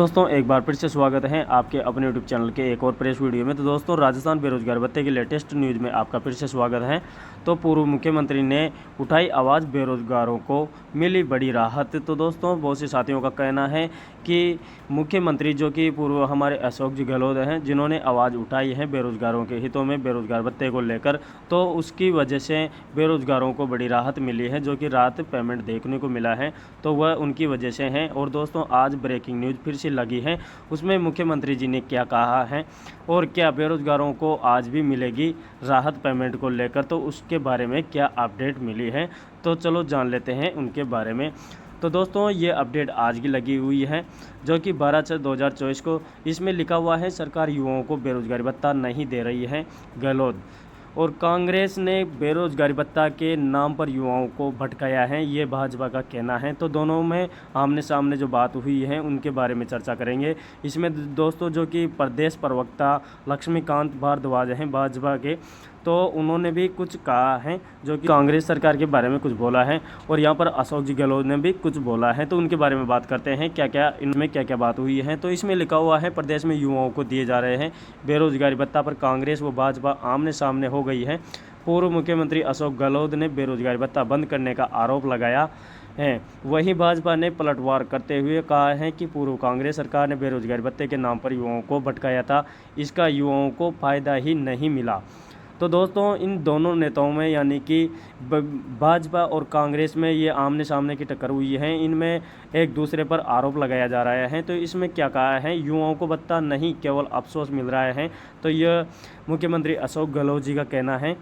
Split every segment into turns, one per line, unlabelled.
दोस्तों एक बार फिर से स्वागत है आपके अपने यूट्यूब चैनल के एक और प्रेस वीडियो में। तो दोस्तों राजस्थान बेरोजगार भत्ते की लेटेस्ट न्यूज़ में आपका फिर से स्वागत है। तो पूर्व मुख्यमंत्री ने उठाई आवाज़, बेरोजगारों को मिली बड़ी राहत। तो दोस्तों बहुत से साथियों का कहना है कि मुख्यमंत्री जो कि पूर्व हमारे अशोक जी गहलोत हैं, जिन्होंने आवाज़ उठाई है बेरोजगारों के हितों में बेरोजगार भत्ते को लेकर, तो उसकी वजह से बेरोजगारों को बड़ी राहत मिली है, जो कि राहत पेमेंट देखने को मिला है, तो वह उनकी वजह से है। और दोस्तों आज ब्रेकिंग न्यूज़ फिर से लगी है, उसमें मुख्यमंत्री जी ने क्या कहा है और क्या बेरोजगारों को आज भी मिलेगी राहत पेमेंट को लेकर, तो उसके बारे में क्या अपडेट मिली है, तो चलो जान लेते हैं उनके बारे में। तो दोस्तों ये अपडेट आज की लगी हुई है, जो कि 12/6/2024 को। इसमें लिखा हुआ है सरकार युवाओं को बेरोजगारी भत्ता नहीं दे रही है, गहलोत। और कांग्रेस ने बेरोजगारी भत्ता के नाम पर युवाओं को भटकाया है, ये भाजपा का कहना है। तो दोनों में आमने सामने जो बात हुई है उनके बारे में चर्चा करेंगे। इसमें दोस्तों जो कि प्रदेश प्रवक्ता लक्ष्मीकांत भारद्वाज हैं भाजपा के, तो उन्होंने भी कुछ कहा है, जो कि कांग्रेस सरकार के बारे में कुछ बोला है। और यहाँ पर अशोक जी गहलोत ने भी कुछ बोला है, तो उनके बारे में बात करते हैं क्या क्या इनमें क्या क्या बात हुई है। तो इसमें लिखा हुआ है प्रदेश में युवाओं को दिए जा रहे हैं बेरोजगारी भत्ता पर कांग्रेस व भाजपा आमने सामने हो गई है। पूर्व मुख्यमंत्री अशोक गहलोत ने बेरोजगारी भत्ता बंद करने का आरोप लगाया है। वहीं भाजपा ने पलटवार करते हुए कहा है कि पूर्व कांग्रेस सरकार ने बेरोजगारी भत्ते के नाम पर युवाओं को भटकाया था, इसका युवाओं को फायदा ही नहीं मिला। तो दोस्तों इन दोनों नेताओं में यानी कि भाजपा और कांग्रेस में ये आमने सामने की टक्कर हुई है, इनमें एक दूसरे पर आरोप लगाया जा रहा है। तो इसमें क्या कहा है, युवाओं को भत्ता नहीं केवल अफसोस मिल रहा है। तो यह मुख्यमंत्री अशोक गहलोत जी का कहना है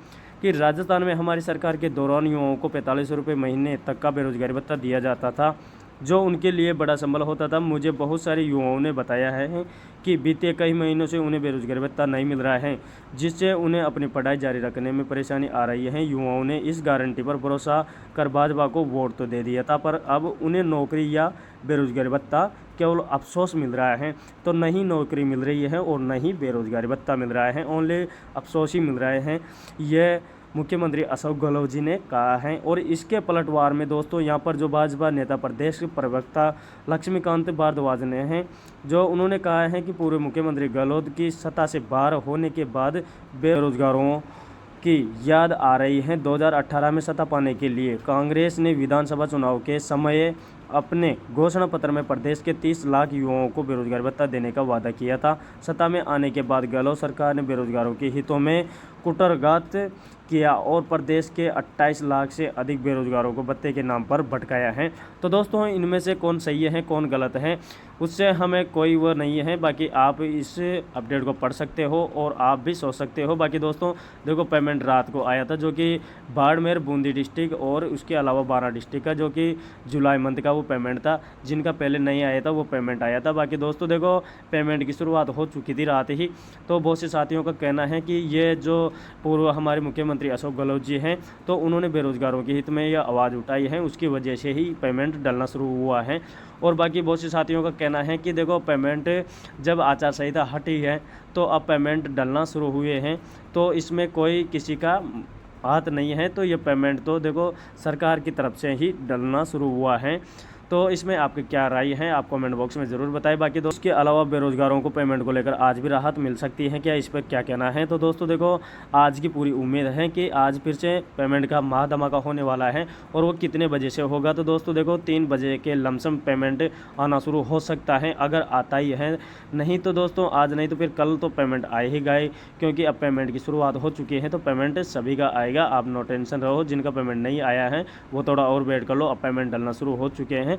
कि राजस्थान में हमारी सरकार के दौरान युवाओं को 45 रुपये महीने तक का बेरोजगारी भत्ता दिया जाता था, जो उनके लिए बड़ा संबल होता था। मुझे बहुत सारे युवाओं ने बताया है कि बीते कई महीनों से उन्हें बेरोजगारी भत्ता नहीं मिल रहा है, जिससे उन्हें अपनी पढ़ाई जारी रखने में परेशानी आ रही है। युवाओं ने इस गारंटी पर भरोसा कर भाजपा को वोट तो दे दिया था, पर अब उन्हें नौकरी या बेरोजगारी भत्ता केवल अफसोस मिल रहा है। तो नहीं नौकरी मिल रही है और नहीं बेरोजगारी भत्ता मिल रहा है, ओनली अफसोस ही मिल रहे हैं, यह मुख्यमंत्री अशोक गहलोत जी ने कहा है। और इसके पलटवार में दोस्तों यहाँ पर जो भाजपा नेता प्रदेश के प्रवक्ता लक्ष्मीकांत भारद्वाज ने हैं, जो उन्होंने कहा है कि पूर्व मुख्यमंत्री गहलोत की सत्ता से बाहर होने के बाद बेरोजगारों की याद आ रही है। 2018 में सत्ता पाने के लिए कांग्रेस ने विधानसभा चुनाव के समय अपने घोषणा पत्र में प्रदेश के 30 लाख युवाओं को बेरोजगार भत्ता देने का वादा किया था। सत्ता में आने के बाद गहलोत सरकार ने बेरोजगारों के हितों में कुटरघात किया और प्रदेश के 28 लाख से अधिक बेरोजगारों को भत्ते के नाम पर भटकाया है। तो दोस्तों इनमें से कौन सही है कौन गलत है, उससे हमें कोई वो नहीं है। बाकी आप इस अपडेट को पढ़ सकते हो और आप भी सोच सकते हो। बाकी दोस्तों देखो पेमेंट रात को आया था, जो कि बाड़मेर, बूंदी डिस्ट्रिक्ट और उसके अलावा 12 डिस्ट्रिक्ट का, जो कि जुलाई मंथ का वो पेमेंट था। जिनका पहले नहीं आया था वो पेमेंट आया था। बाकी दोस्तों देखो पेमेंट की शुरुआत हो चुकी थी रात ही। तो बहुत से साथियों का कहना है कि ये जो पूर्व हमारे मुख्यमंत्री अशोक गहलोत जी हैं, तो उन्होंने बेरोजगारों के हित में यह आवाज़ उठाई है, उसकी वजह से ही पेमेंट डलना शुरू हुआ है। और बाकी बहुत से साथियों का कहना है कि देखो पेमेंट जब आचार संहिता हटी है तो अब पेमेंट डलना शुरू हुए हैं, तो इसमें कोई किसी का हाथ नहीं है। तो ये पेमेंट तो देखो सरकार की तरफ से ही डलना शुरू हुआ है। तो इसमें आपकी क्या राय है आप कमेंट बॉक्स में ज़रूर बताएं। बाकी दोस्तों के अलावा बेरोजगारों को पेमेंट को लेकर आज भी राहत मिल सकती है क्या, इस पर क्या कहना है। तो दोस्तों देखो आज की पूरी उम्मीद है कि आज फिर से पेमेंट का महाधमाका होने वाला है। और वो कितने बजे से होगा, तो दोस्तों देखो 3 बजे के लमसम पेमेंट आना शुरू हो सकता है, अगर आता ही है। नहीं तो दोस्तों आज नहीं तो फिर कल तो पेमेंट आए ही गए, क्योंकि अब पेमेंट की शुरुआत हो चुकी है। तो पेमेंट सभी का आएगा, आप नो टेंशन रहो। जिनका पेमेंट नहीं आया है वो थोड़ा और वेट कर लो, अब पेमेंट डलना शुरू हो चुके हैं।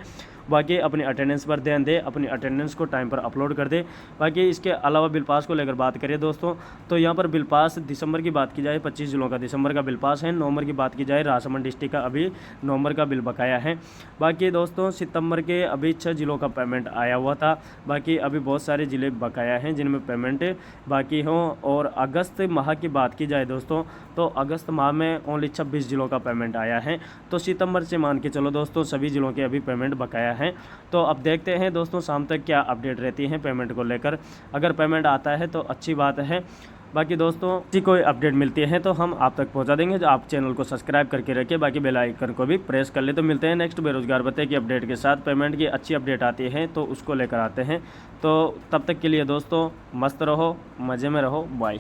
बाकी अपनी अटेंडेंस पर ध्यान दे, अपनी अटेंडेंस को टाइम पर अपलोड कर दे। बाकी इसके अलावा बिल पास को लेकर बात करें दोस्तों, तो यहाँ पर बिल पास दिसंबर की बात की जाए 25 जिलों का दिसंबर का बिल पास है। नवंबर की बात की जाए राजसमंद डिस्ट्रिक्ट का अभी नवंबर का बिल बकाया है। बाकी दोस्तों सितंबर के अभी 6 जिलों का पेमेंट आया हुआ था। बाकी अभी बहुत सारे ज़िले बकाया हैं जिनमें पेमेंट बाकी हों। और अगस्त माह की बात की जाए दोस्तों, तो अगस्त माह में ओनली 26 जिलों का पेमेंट आया है। तो सितंबर से मान के चलो दोस्तों सभी जिलों के अभी पेमेंट बकाया है। तो अब देखते हैं दोस्तों शाम तक क्या अपडेट रहती है पेमेंट को लेकर। अगर पेमेंट आता है तो अच्छी बात है, बाकी दोस्तों किसी कोई अपडेट मिलती है तो हम आप तक पहुंचा देंगे। जो आप चैनल को सब्सक्राइब करके रखिए, बाकी बेल आइकन को भी प्रेस कर ले। तो मिलते हैं नेक्स्ट बेरोजगार भत्ते की अपडेट के साथ। पेमेंट की अच्छी अपडेट आती है तो उसको लेकर आते हैं। तो तब तक के लिए दोस्तों मस्त रहो, मज़े में रहो, बाय।